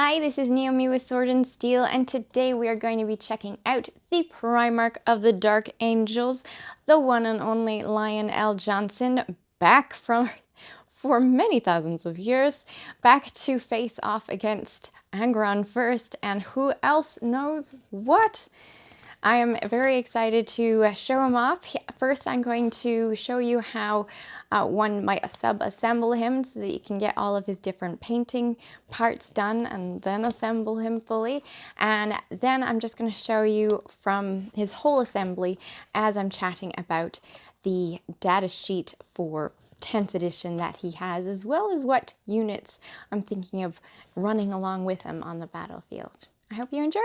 Hi, this is Naomi with Sword and Steel, and today we are going to be checking out the Primarch of the Dark Angels, the one and only Lionel Johnson, back from for many thousands of years, back to face off against Angron first, and who else knows what. I am very excited to show him off. First, I'm going to show you how one might sub-assemble him so that you can get all of his different painting parts done and then assemble him fully. And then I'm just going to show you from his whole assembly as I'm chatting about the data sheet for 10th edition that he has, as well as what units I'm thinking of running along with him on the battlefield. I hope you enjoy!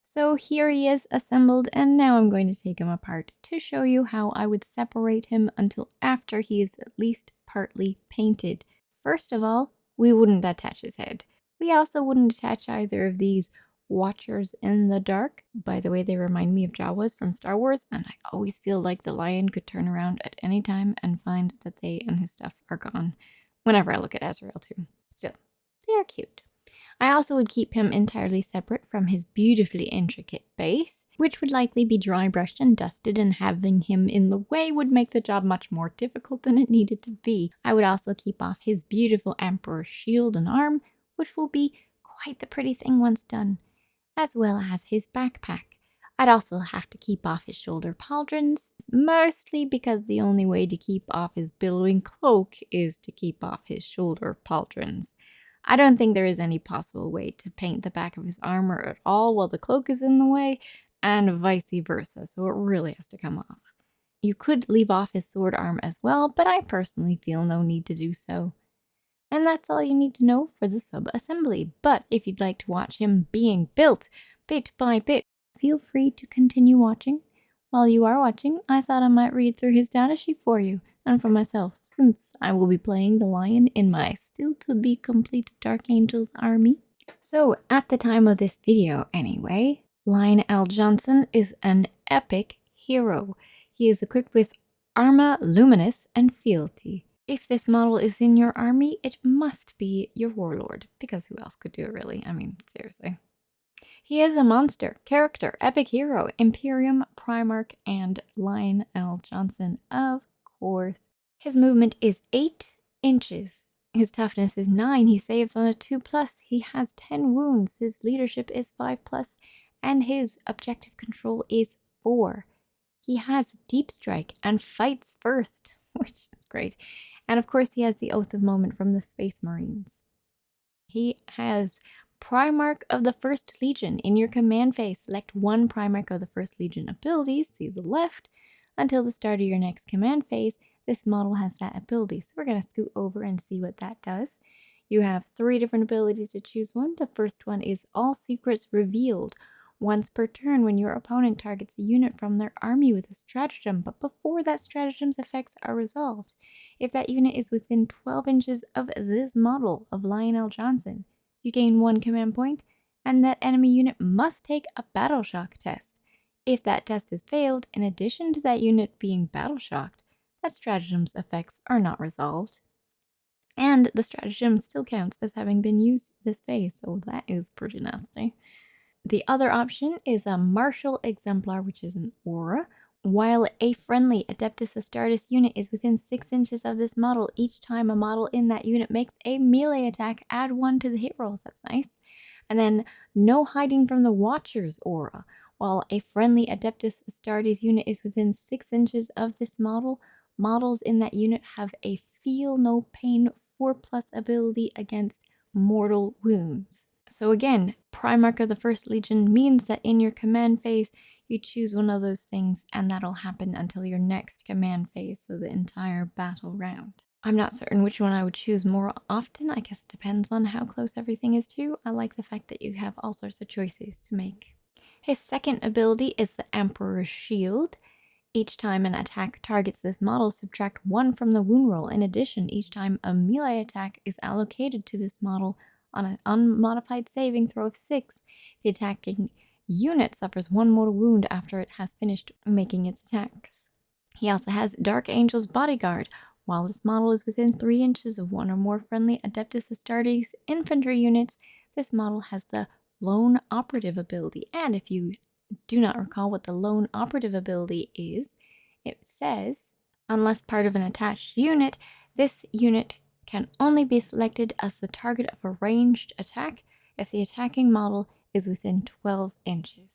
So here he is assembled, and now I'm going to take him apart to show you how I would separate him until after he is at least partly painted. First of all, we wouldn't attach his head. We also wouldn't attach either of these Watchers in the Dark. By the way, they remind me of Jawas from Star Wars, and I always feel like the lion could turn around at any time and find that they and his stuff are gone whenever I look at Azrael too. Still, they are cute. I also would keep him entirely separate from his beautifully intricate base, which would likely be dry brushed and dusted, and having him in the way would make the job much more difficult than it needed to be. I would also keep off his beautiful Emperor's shield and arm, which will be quite the pretty thing once done, as well as his backpack. I'd also have to keep off his shoulder pauldrons, mostly because the only way to keep off his billowing cloak is to keep off his shoulder pauldrons. I don't think there is any possible way to paint the back of his armor at all while the cloak is in the way, and vice versa, so it really has to come off. You could leave off his sword arm as well, but I personally feel no need to do so. And that's all you need to know for the sub-assembly. But if you'd like to watch him being built bit by bit, feel free to continue watching. While you are watching, I thought I might read through his datasheet for you, and for myself, since I will be playing the lion in my still-to-be-complete Dark Angels army. So, at the time of this video anyway, Lionel Johnson is an epic hero. He is equipped with Arma Luminis and Fealty. If this model is in your army, it must be your warlord, because who else could do it really? I mean, seriously. He is a monster, character, epic hero, Imperium, Primarch, and Lionel Johnson, of course. His movement is 8 inches. His toughness is 9. He saves on a 2+. He has 10 wounds. His leadership is 5+. And his objective control is 4. He has deep strike and fights first, which is great. And of course, he has the Oath of Moment from the Space Marines. He has Primarch of the First Legion. In your command phase, select one Primarch of the First Legion abilities, see the left. Until the start of your next command phase, this model has that ability. So we're going to scoot over and see what that does. You have 3 different abilities to choose one. The first one is All Secrets Revealed. Once per turn, when your opponent targets a unit from their army with a stratagem, but before that stratagem's effects are resolved. If that unit is within 12 inches of this model of Lionel Johnson, you gain 1 command point, and that enemy unit must take a battle shock test. If that test is failed, in addition to that unit being battle shocked, that stratagem's effects are not resolved. And the stratagem still counts as having been used this phase, so that is pretty nasty. The other option is a Martial Exemplar, which is an aura. While a friendly Adeptus Astartes unit is within 6 inches of this model, each time a model in that unit makes a melee attack, add 1 to the hit rolls. That's nice. And then No Hiding from the Watcher's aura. While a friendly Adeptus Astartes unit is within 6 inches of this model, models in that unit have a Feel No Pain 4+ ability against mortal wounds. So again, Primarch of the First Legion means that in your command phase, you choose one of those things, and that'll happen until your next command phase, so the entire battle round. I'm not certain which one I would choose more often. I guess it depends on how close everything is to. I like the fact that you have all sorts of choices to make. His second ability is the Emperor's Shield. Each time an attack targets this model, subtract 1 from the wound roll. In addition, each time a melee attack is allocated to this model on an unmodified saving throw of 6, the attacking unit suffers 1 mortal wound after it has finished making its attacks. He also has Dark Angel's Bodyguard. While this model is within 3 inches of 1 or more friendly Adeptus Astartes infantry units, this model has the Lone Operative ability. And if you do not recall what the Lone Operative ability is, it says, unless part of an attached unit, this unit can only be selected as the target of a ranged attack if the attacking model is within 12 inches.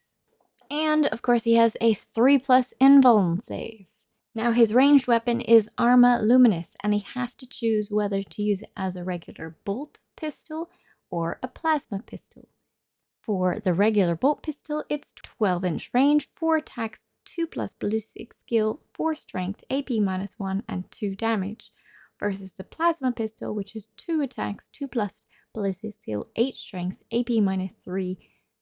And, of course, he has a 3+ invuln save. Now, his ranged weapon is Arma Luminis, and he has to choose whether to use it as a regular bolt pistol or a plasma pistol. For the regular bolt pistol, it's 12-inch range, 4 attacks, 2+ ballistic skill, 4 strength, AP -1, and 2 damage, versus the plasma pistol, which is 2 attacks, 2+ ballistic skill, 8 strength, AP -3,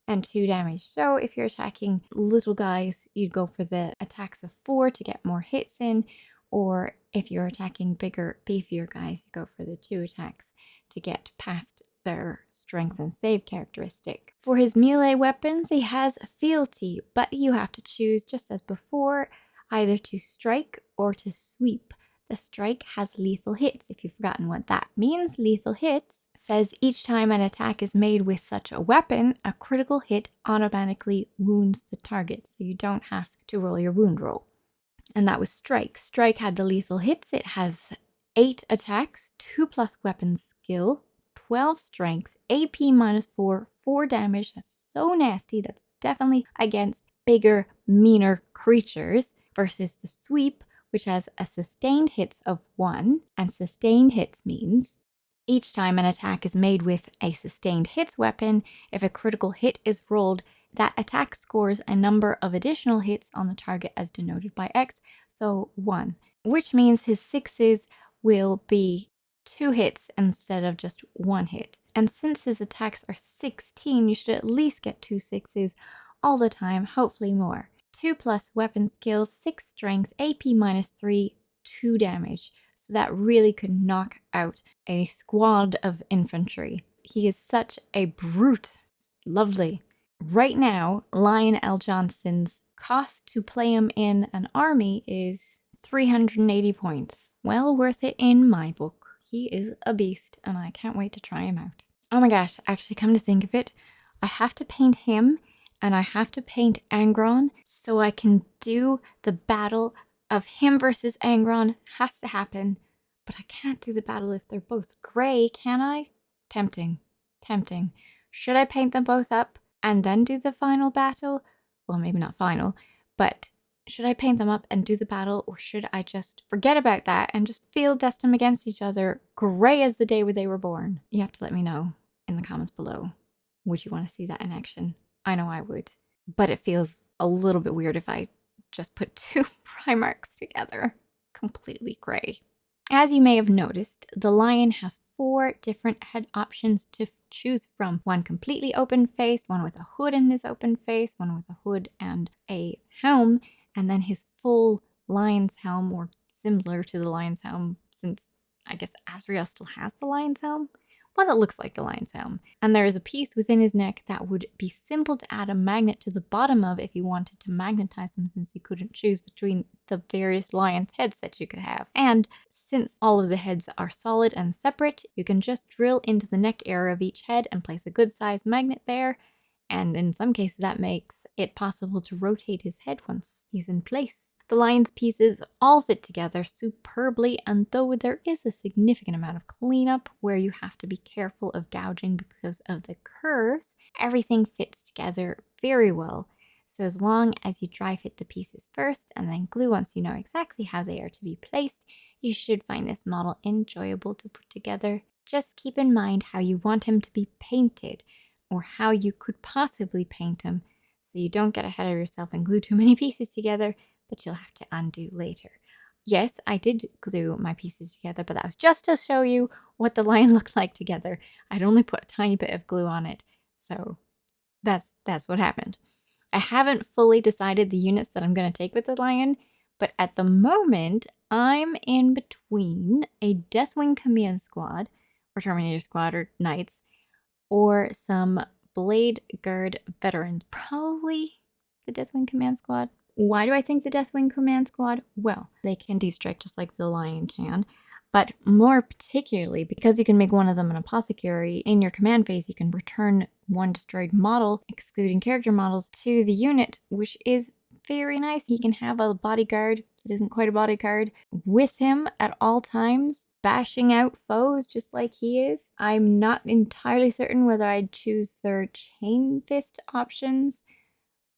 and 2 damage. So if you're attacking little guys, you'd go for the attacks of 4 to get more hits in, or if you're attacking bigger, beefier guys, you go for the 2 attacks to get past their strength and save characteristic. For his melee weapons, he has fealty, but you have to choose, just as before, either to strike or to sweep. The strike has lethal hits. If you've forgotten what that means, lethal hits says each time an attack is made with such a weapon, a critical hit automatically wounds the target, so you don't have to roll your wound roll. And that was strike. Strike had the lethal hits. It has 8 attacks, 2+ weapon skill, 12 strength, AP -4, 4 damage. That's so nasty. That's definitely against bigger, meaner creatures, versus the sweep, which has a sustained hits of 1, and sustained hits means each time an attack is made with a sustained hits weapon, if a critical hit is rolled, that attack scores a number of additional hits on the target as denoted by X, so 1, which means his 6s will be 2 hits instead of just 1 hit. And since his attacks are 16, you should at least get 2 6s all the time, hopefully more. 2+ weapon skills, 6 strength, AP -3, 2 damage. So that really could knock out a squad of infantry. He is such a brute. Lovely. Right now, Lion L. Johnson's cost to play him in an army is 380 points. Well worth it in my book. He is a beast, and I can't wait to try him out. Oh my gosh, actually, come to think of it, I have to paint him, and I have to paint Angron so I can do the battle of him versus Angron. Has to happen, but I can't do the battle if they're both gray, can I? Tempting. Should I paint them both up and then do the final battle? Well, maybe not final, but should I paint them up and do the battle, or should I just forget about that and just field test them against each other, gray as the day where they were born? You have to let me know in the comments below. Would you want to see that in action? I know I would, but it feels a little bit weird if I just put 2 Primarchs together, completely gray. As you may have noticed, the lion has 4 different head options to choose from. One completely open face, one with a hood in his open face, one with a hood and a helm, and then his full lion's helm, or similar to the lion's helm, since I guess Azrael still has the lion's helm. Well, that looks like the lion's helm. And there is a piece within his neck that would be simple to add a magnet to the bottom of if you wanted to magnetize him, since you couldn't choose between the various lion's heads that you could have. And since all of the heads are solid and separate, you can just drill into the neck area of each head and place a good sized magnet there. And in some cases that makes it possible to rotate his head once he's in place. The lion's pieces all fit together superbly, and though there is a significant amount of cleanup where you have to be careful of gouging because of the curves, everything fits together very well. So as long as you dry fit the pieces first and then glue once you know exactly how they are to be placed, you should find this model enjoyable to put together. Just keep in mind how you want him to be painted, or how you could possibly paint him, so you don't get ahead of yourself and glue too many pieces together that you'll have to undo later. Yes, I did glue my pieces together, but that was just to show you what the lion looked like together. I'd only put a tiny bit of glue on it, so that's what happened. I haven't fully decided the units that I'm going to take with the lion, but at the moment, I'm in between a Deathwing Command Squad, or Terminator Squad, or Knights, or some Blade Guard veterans. Probably the Deathwing Command Squad. Why do I think the Deathwing Command Squad? Well, they can deep strike just like the Lion can, but more particularly because you can make one of them an apothecary. In your command phase, you can return one destroyed model, excluding character models, to the unit, which is very nice. He can have a bodyguard that isn't quite a bodyguard with him at all times, bashing out foes just like he is. I'm not entirely certain whether I'd choose their chain fist options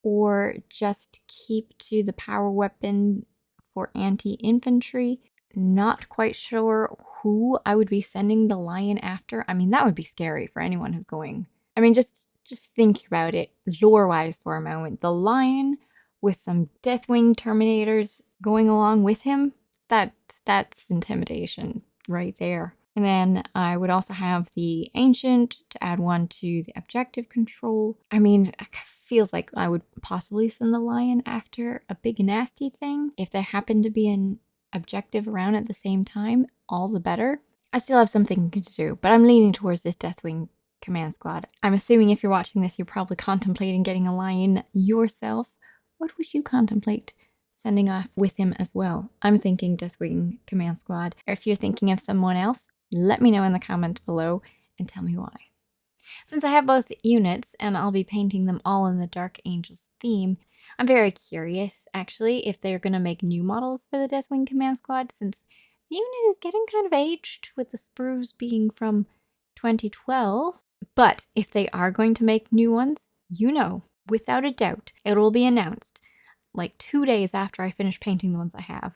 or just keep to the power weapon for anti-infantry. Not quite sure who I would be sending the Lion after. I mean, that would be scary for anyone who's going. I mean, just think about it lore-wise for a moment. The Lion with some Deathwing Terminators going along with him, that's intimidation right there. And then I would also have the Ancient to add one to the objective control. I mean, it feels like I would possibly send the Lion after a big nasty thing. If there happened to be an objective around at the same time, all the better. I still have something to do, but I'm leaning towards this Deathwing Command Squad. I'm assuming if you're watching this, you're probably contemplating getting a Lion yourself. What would you contemplate sending off with him as well? I'm thinking Deathwing Command Squad. Or if you're thinking of someone else, let me know in the comments below and tell me why. Since I have both units and I'll be painting them all in the Dark Angels theme, I'm very curious actually if they're going to make new models for the Deathwing Command Squad, since the unit is getting kind of aged with the sprues being from 2012. But if they are going to make new ones, you know, without a doubt, it will be announced like 2 days after I finish painting the ones I have.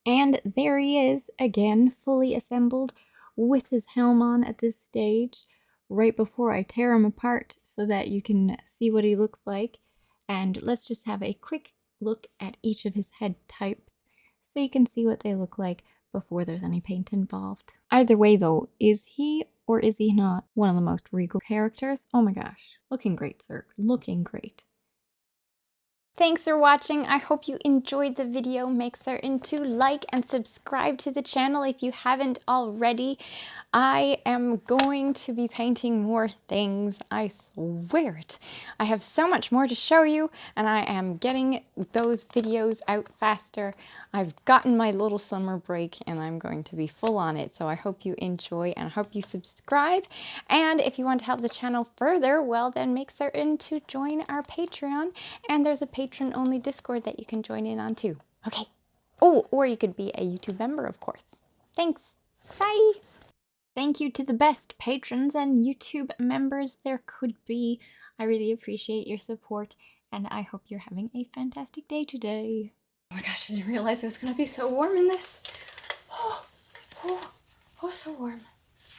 And there he is, again, fully assembled with his helm on at this stage, right before I tear him apart so that you can see what he looks like. And let's just have a quick look at each of his head types so you can see what they look like before there's any paint involved. Either way though, is he or is he not one of the most regal characters? Oh my gosh, looking great, sir, looking great. Thanks for watching. I hope you enjoyed the video. Make certain to like and subscribe to the channel if you haven't already. I am going to be painting more things, I swear it. I have so much more to show you, and I am getting those videos out faster. I've gotten my little summer break and I'm going to be full on it, so I hope you enjoy and I hope you subscribe. And if you want to help the channel further, well then make certain to join our Patreon, and there's a patron-only Discord that you can join in on too. Okay. Oh, or you could be a YouTube member, of course. Thanks. Bye. Thank you to the best patrons and YouTube members there could be. I really appreciate your support, and I hope you're having a fantastic day today. Oh my gosh, I didn't realize it was going to be so warm in this. Oh, so warm.